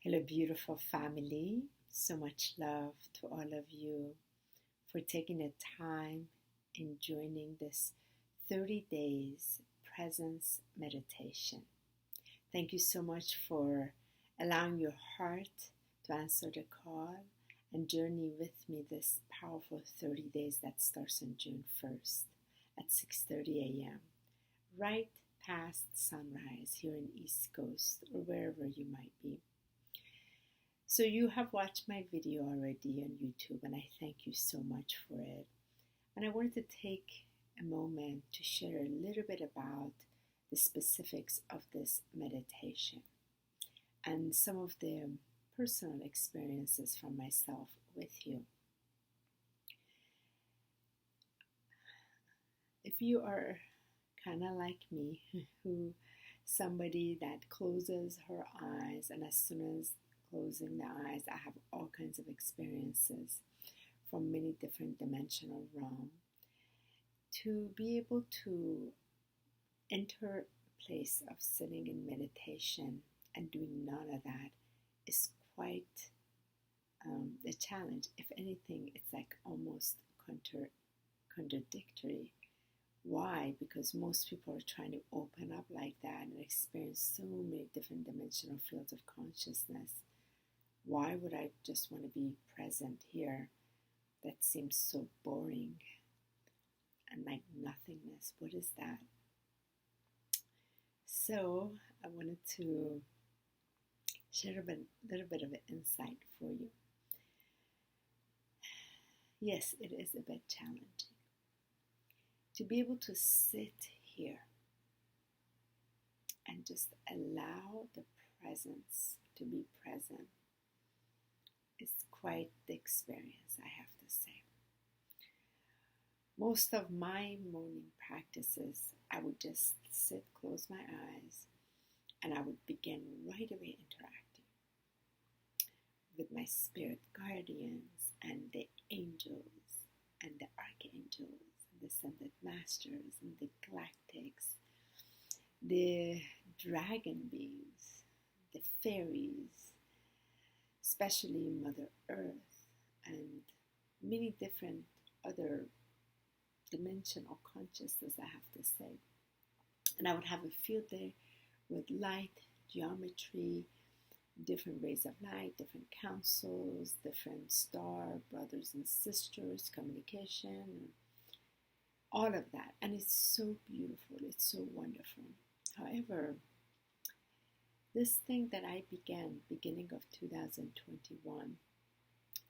Hello, beautiful family. So much love to all of you for taking the time in joining this 30 days presence meditation. Thank you so much for allowing your heart to answer the call and journey with me this powerful 30 days that starts on June 1st at 6:30 a.m. right past sunrise here in East Coast or wherever you might be. So you have watched my video already on YouTube, and I thank you so much for it. And I wanted to take a moment to share a little bit about the specifics of this meditation and some of the personal experiences from myself with you. If you are kind of like me, somebody that closes her eyes, and as soon as closing the eyes, I have all kinds of experiences from many different dimensional realms. To be able to enter a place of sitting in meditation and doing none of that is quite a challenge. If anything, it's like almost contradictory. Why? Because most people are trying to open up like that and experience so many different dimensional fields of consciousness. Why would I just want to be present here? That seems so boring and like nothingness. What is that? So I wanted to share a little bit of an insight for you. Yes, it is a bit challenging. To be able to sit here and just allow the presence to be present is quite the experience, I have to say. Most of my morning practices, I would just sit, close my eyes, and I would begin right away interacting with my spirit guardians and the angels and the archangels and the ascended masters and the galactics, the dragon beings, the fairies, especially Mother Earth, and many different other dimensional consciousness, I have to say. And I would have a field there with light, geometry, different rays of light, different councils, different star brothers and sisters, communication, all of that. And it's so beautiful, it's so wonderful. However, this thing that I began beginning of 2021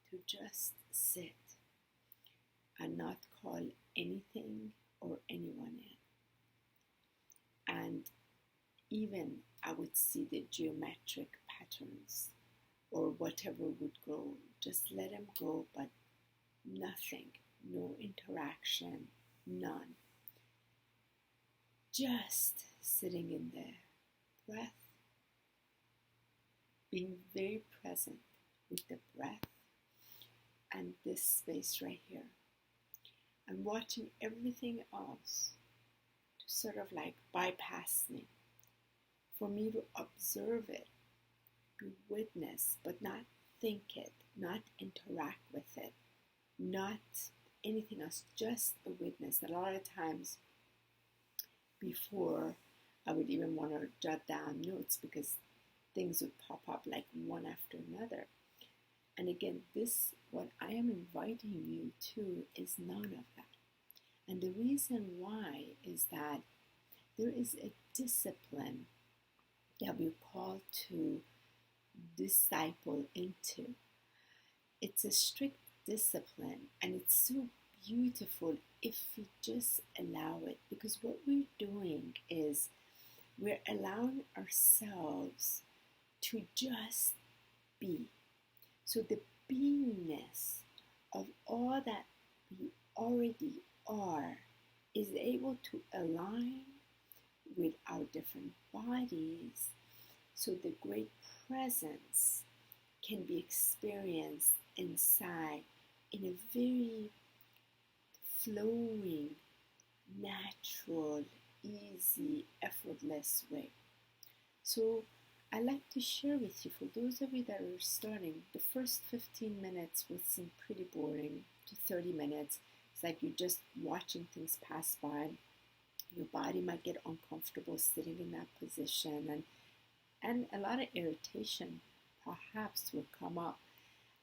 to just sit and not call anything or anyone in. And even I would see the geometric patterns or whatever would go, just let them go, but nothing, no interaction, none. Just sitting in the breath, being very present with the breath and this space right here, and watching everything else to sort of like bypass me, for me to observe it, be witness, but not think it, not interact with it, not anything else, just a witness. A lot of times before I would even want to jot down notes because things would pop up like one after another. And again, what I am inviting you to is none of that. And the reason why is that there is a discipline that we're called to disciple into. It's a strict discipline, and it's so beautiful if we just allow it, because what we're doing is we're allowing ourselves to just be. So the beingness of all that we already are is able to align with our different bodies, so the great presence can be experienced inside in a very flowing, natural, easy, effortless way. So I like to share with you, for those of you that are starting, the first 15 minutes will seem pretty boring to 30 minutes. It's like you're just watching things pass by. Your body might get uncomfortable sitting in that position, and a lot of irritation perhaps will come up.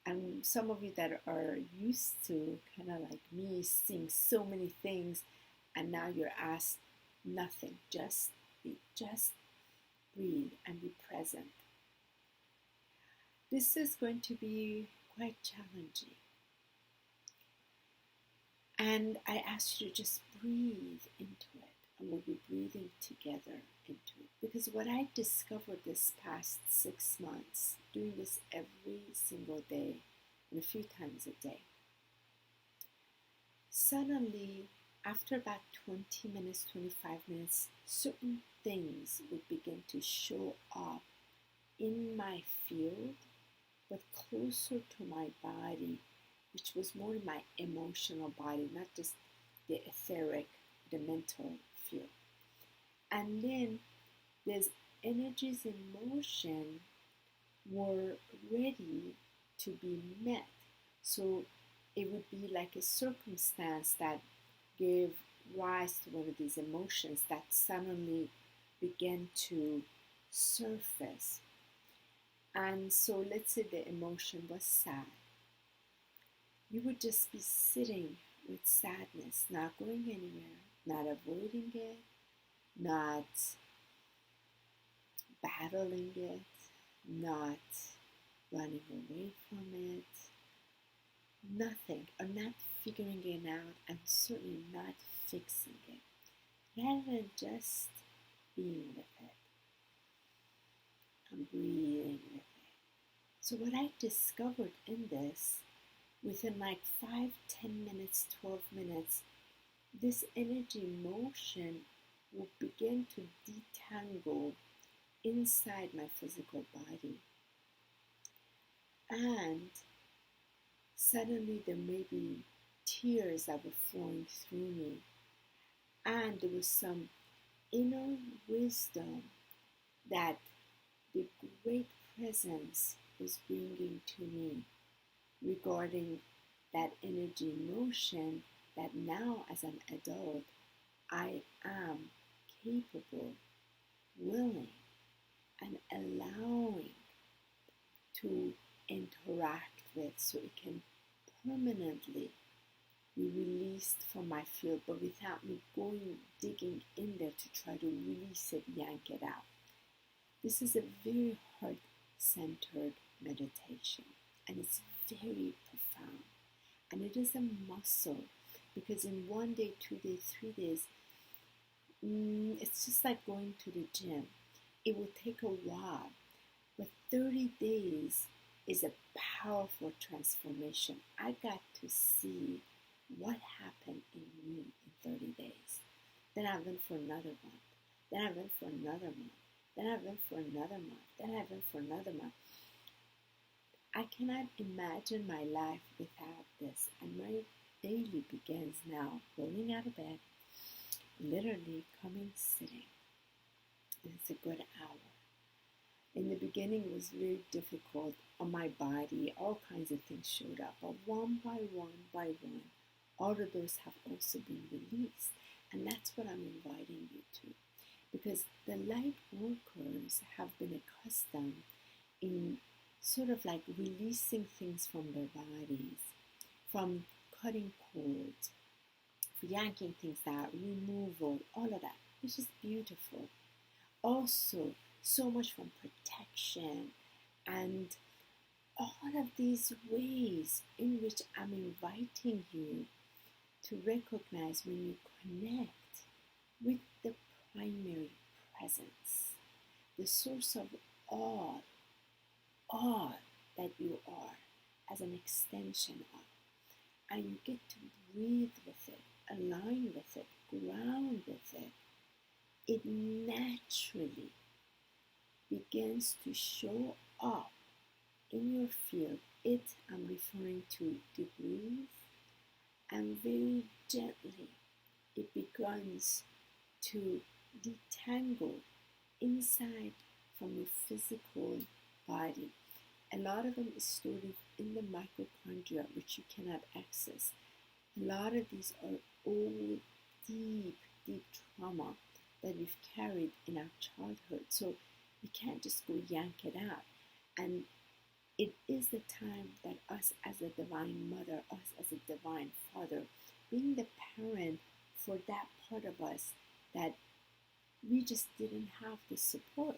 And some of you that are used to, kind of like me, seeing so many things, and now you're asked nothing, just breathe and be present. This is going to be quite challenging. And I ask you to just breathe into it. And we'll be breathing together into it. Because what I discovered this past 6 months, doing this every single day and a few times a day, suddenly, after about 20 minutes, 25 minutes, certain things would begin to show up in my field, but closer to my body, which was more in my emotional body, not just the etheric, the mental field. And then these energies in motion were ready to be met. So it would be like a circumstance that gave rise to one of these emotions that suddenly began to surface. And so let's say the emotion was sad. You would just be sitting with sadness, not going anywhere, not avoiding it, not battling it, not running away from it, nothing, or not figuring it out, and certainly not fixing it, rather than just being with it and breathing with it. So what I discovered in this, within like 5, 10 minutes, 12 minutes, this energy motion will begin to detangle inside my physical body. And suddenly there may be tears that were flowing through me. And there was some inner wisdom that the great presence was bringing to me regarding that energy motion, that now as an adult I am capable, willing, and allowing to interact with, so it can permanently be released from my field, but without me digging in there to try to release it, yank it out. This is a very heart-centered meditation, and it's very profound. And it is a muscle, because in 1 day, 2 days, 3 days, it's just like going to the gym. It will take a while, but 30 days is a powerful transformation. I got to see what happened in me in 30 days. Then I went for another month. Then I went for another month. Then I went for another month. Then I went for another month. I cannot imagine my life without this. And my daily begins now, rolling out of bed, literally coming, sitting. And it's a good hour. In the beginning, it was very difficult on my body. All kinds of things showed up. But one by one, all of those have also been released. And that's what I'm inviting you to. Because the light workers have been accustomed in sort of like releasing things from their bodies, from cutting cords, yanking things out, removal, all of that. It's just beautiful. Also, so much from protection and all of these ways in which I'm inviting you to recognize when you connect with the primary presence, the source of all that you are as an extension of. And you get to breathe with it, align with it, ground with it. It naturally begins to show up in your field. I'm referring to degrees, and very gently it begins to detangle inside from your physical body. A lot of them is stored in the mitochondria, which you cannot access. A lot of these are old, deep trauma that we've carried in our childhood. So we can't just go yank it out. And it is the time that us as a divine mother, us as a divine father, being the parent for that part of us that we just didn't have the support.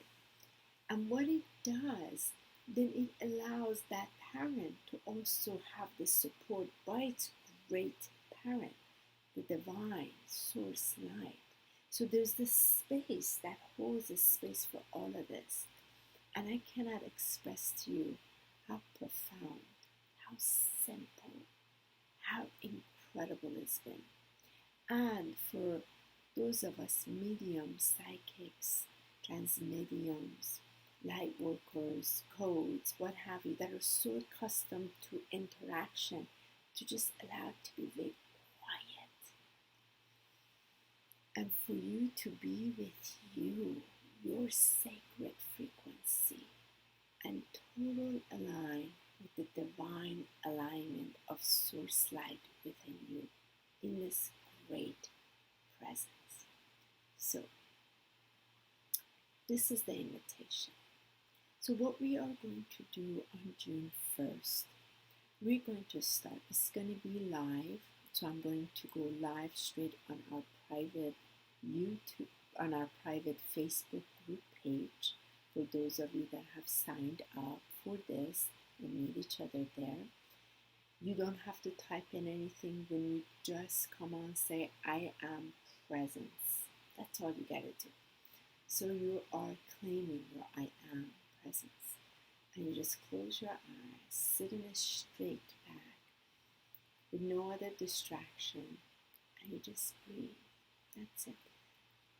And what it does, then it allows that parent to also have the support by its great parent, the divine source light. So there's this space that holds a space for all of this. And I cannot express to you how profound, how simple, how incredible it's been. And for those of us mediums, psychics, transmediums, light workers, codes, what have you, that are so accustomed to interaction, to just allow it to be very quiet. And for you to be with you, your sacred frequency, and total align with the divine alignment of source light within you in this great presence. So, this is the invitation. So what we are going to do on June 1st, we're going to start, it's going to be live, so I'm going to go live straight on our private YouTube, on our private Facebook group page. For those of you that have signed up for this, we'll meet each other there. You don't have to type in anything. When you just come on, say, I am presence. That's all you gotta do. So you are claiming your I am presence. And you just close your eyes, sit in a straight back with no other distraction, and you just breathe. That's it.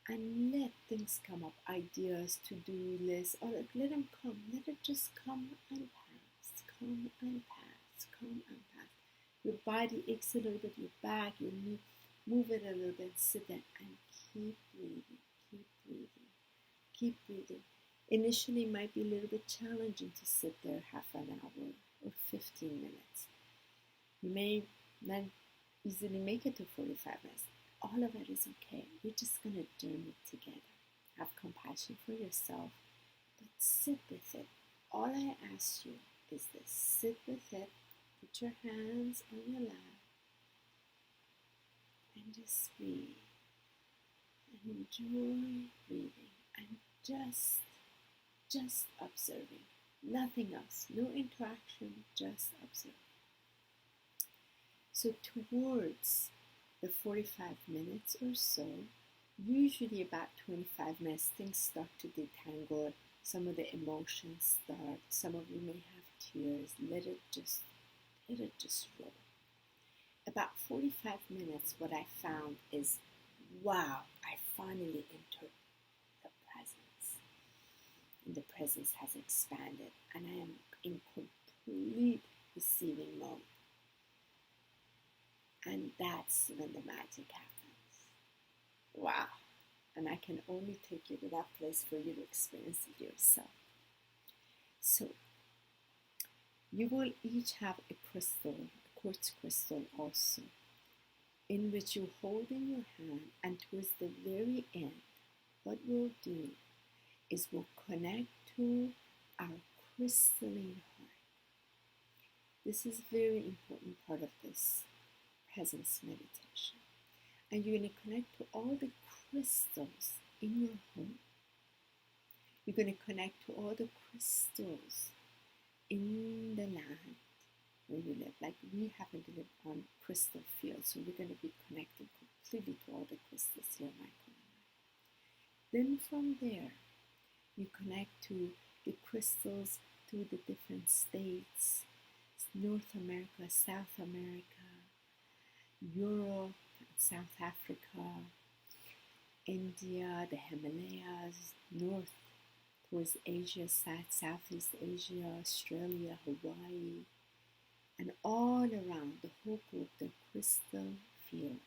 And let things come up, ideas, to-do lists, or let them come. Let it just come and pass, come and pass, come and pass. Your body aches a little bit, your back, your knee, move it a little bit, sit there and keep breathing, keep breathing, keep breathing. Initially, it might be a little bit challenging to sit there half an hour or 15 minutes. You may not easily make it to 45 minutes. All of it is okay. We're just going to journey together. Have compassion for yourself, but sit with it. All I ask you is this. Sit with it. Put your hands on your lap and just breathe. And enjoy breathing and just observing. Nothing else. No interaction, just observing. So towards the 45 minutes or so, usually about 25 minutes, things start to detangle. Some of the emotions start. Some of you may have tears. Let it just roll. About 45 minutes, what I found is, wow, I finally entered the presence. And the presence has expanded, and I am in complete receiving mode. And that's when the magic happens. Wow. And I can only take you to that place for you to experience it yourself. So, you will each have a crystal, a quartz crystal also, in which you hold in your hand, and towards the very end, what we'll do is we'll connect to our crystalline heart. This is a very important part of this presence meditation. And you're going to connect to all the crystals in your home. You're going to connect to all the crystals in the land where you live. Like we happen to live on crystal fields, so we're going to be connected completely to all the crystals here, Michael and I. Then from there, you connect to the crystals through the different states, North America, South America, Europe, South Africa, India, the Himalayas, north towards Asia, Southeast Asia, Australia, Hawaii, and all around the whole globe, the crystal field,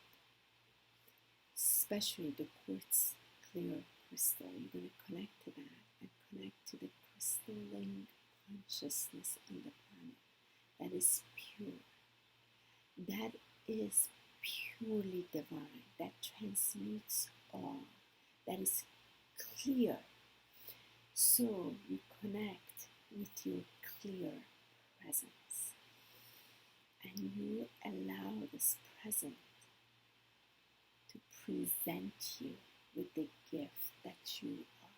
especially the quartz clear crystal. You're going to connect to that and connect to the crystalline consciousness on the planet that is pure, that is purely divine, that transmutes all, that is clear. So you connect with your clear presence, and you allow this present to present you with the gift that you are.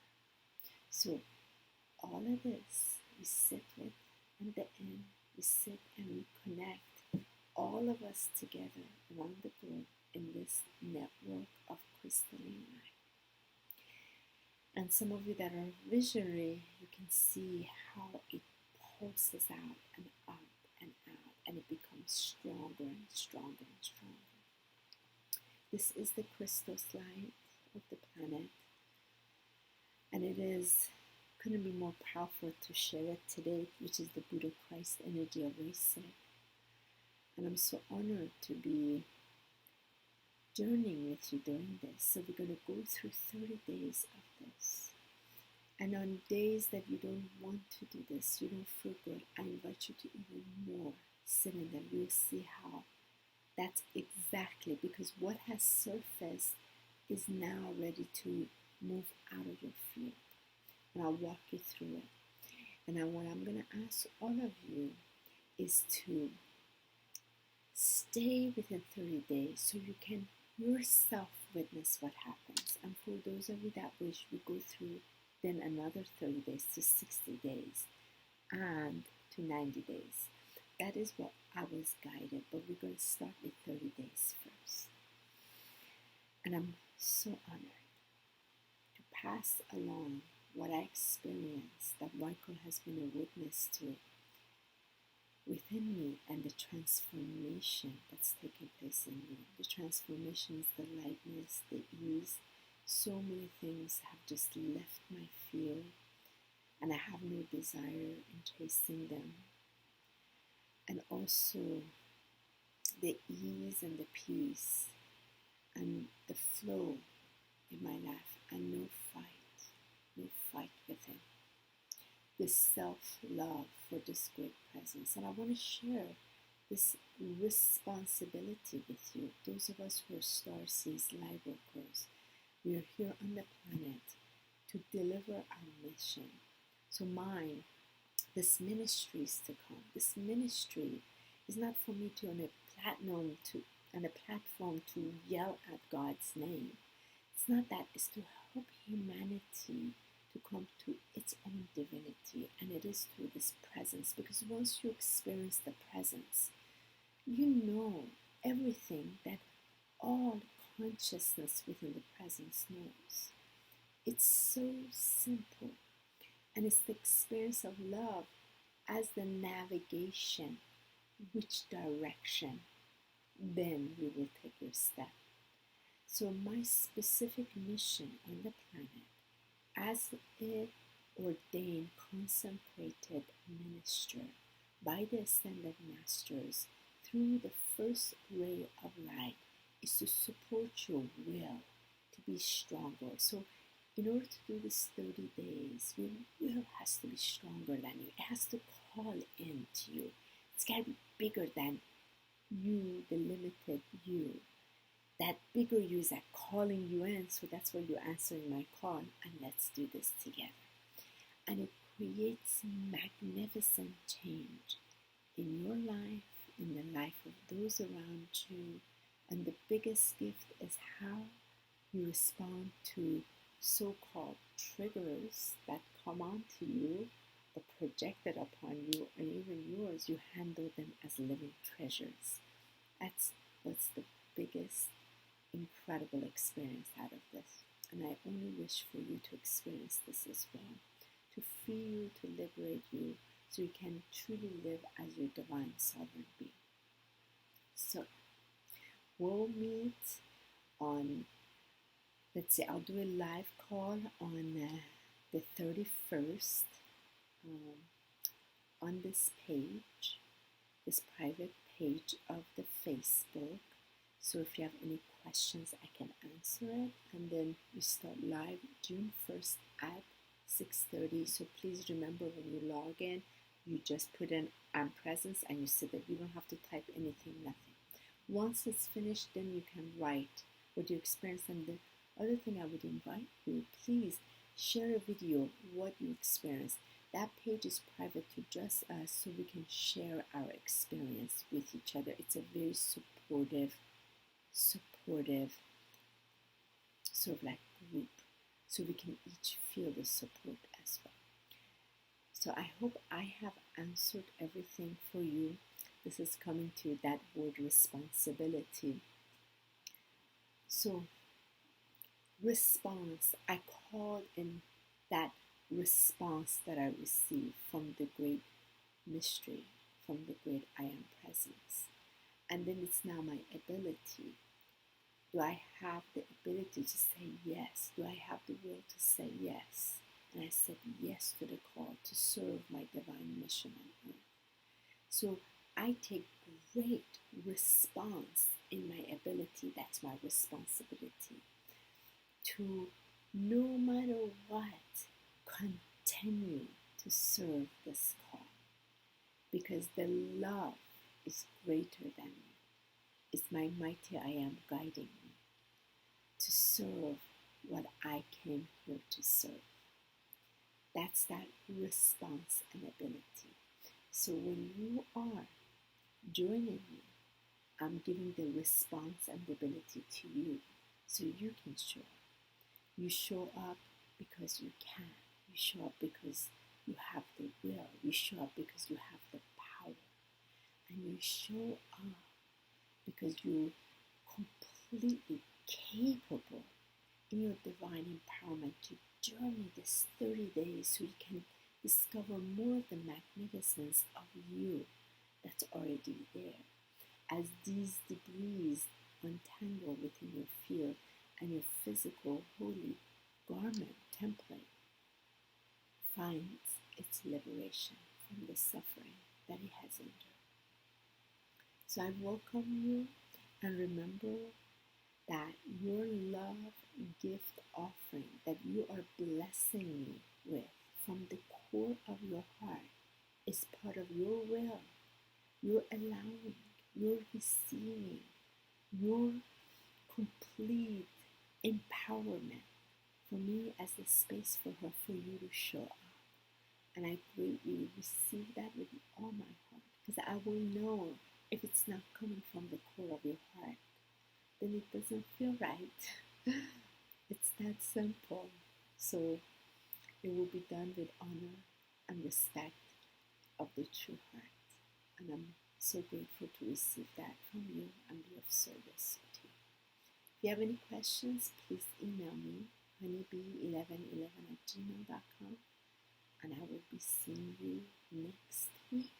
So all of this we sit with, and the end we sit and we connect, all of us together around the globe in this network of crystalline light. And some of you that are visionary, you can see how it pulses out and up and out, and it becomes stronger and stronger and stronger. This is the crystal light of the planet, and it is going to be more powerful to share it today, which is the Buddha Christ energy of reset. And I'm so honored to be journeying with you during this. So we're going to go through 30 days of this. And on days that you don't want to do this, you don't feel good, I invite you to even more sit in them. You'll see how that's exactly, because what has surfaced is now ready to move out of your field. And I'll walk you through it. And what I'm going to ask all of you is to stay within 30 days so you can yourself witness what happens. And for those of you that wish, we go through then another 30 days to 60 days and to 90 days. That is what I was guided, but we're going to start with 30 days first. And I'm so honored to pass along what I experienced, that Michael has been a witness to within me, and the transformation that's taking place in me. The transformation is the lightness, the ease. So many things have just left my field, and I have no desire in chasing them. And also the ease and the peace and the flow in my life, and no fight within. This self-love for this great presence. And I want to share this responsibility with you. Those of us who are starseeds, light workers, we are here on the planet to deliver our mission. So this ministry is to come. This ministry is not for me to on a platform to yell at God's name. It's not that. It's to help humanity to come to its own divinity, and it is through this presence. Because once you experience the presence, you know everything that all consciousness within the presence knows. It's so simple, and it's the experience of love as the navigation. Which direction then you will take your step. So my specific mission on the planet, as an ordained, consecrated minister by the Ascended Masters through the first ray of light, is to support your will to be stronger. So in order to do this 30 days, your will has to be stronger than you. It has to call into you. It's got to be bigger than you, the limited you. That bigger you is like calling you in, so that's why you're answering my call, and let's do this together. And it creates magnificent change in your life, in the life of those around you, and the biggest gift is how you respond to so-called triggers that come onto you, or projected upon you, and even yours. You handle them as living treasures. That's what's the biggest incredible experience out of this. And I only wish for you to experience this as well, to free you, to liberate you, so you can truly live as your divine sovereign being. So we'll meet on, let's see, I'll do a live call on the 31st on this page, this private page of the Facebook. So if you have any questions, I can answer it. And then we start live June 1st at 6:30. So please remember, when you log in, you just put in "I'm presence" and you sit there. You don't have to type anything, nothing. Once it's finished, then you can write what you experienced. And the other thing I would invite you, please share a video, what you experienced. That page is private to just us, so we can share our experience with each other. It's a very supportive sort of like group, so we can each feel the support as well. So I hope I have answered everything for you. This is coming to that word responsibility. So response, I called in that response that I received from the great mystery, from the great I am presence. And then it's now my ability. Do I have the ability to say yes? Do I have the will to say yes? And I said yes to the call to serve my divine mission on earth. So I take great response in my ability. That's my responsibility. To, no matter what, continue to serve this call. Because the love is greater than me. It's my mighty I am guiding me to serve what I came here to serve. That's that response and ability. So when you are joining me, I'm giving the response and the ability to you, so you can show up. You show up because you can. You show up because you have the will. You show up because you have the power. And you show up because you're completely capable in your divine empowerment to journey this 30 days, so you can discover more of the magnificence of you that's already there. As these debris untangle within your field and your physical holy garment template finds its liberation from the suffering that it has endured. So I welcome you, and remember that your love gift offering that you are blessing me with from the core of your heart is part of your will. You're allowing, you're receiving your complete empowerment for me as the space for her, for you to show up. And I greatly receive that with all my heart, because I will know if it's not coming from the core of your heart, then it doesn't feel right. It's that simple. So it will be done with honor and respect of the true heart. And I'm so grateful to receive that from you and be of service to you. If you have any questions, please email me, honib1111@gmail.com, and I will be seeing you next week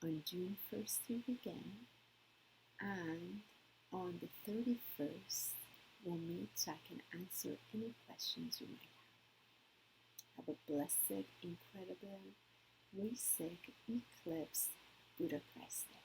on June 1st through again, and on the 31st we'll meet so I can answer any questions you might have. Have a blessed, incredible, Vesic eclipse Buddha Christ Day.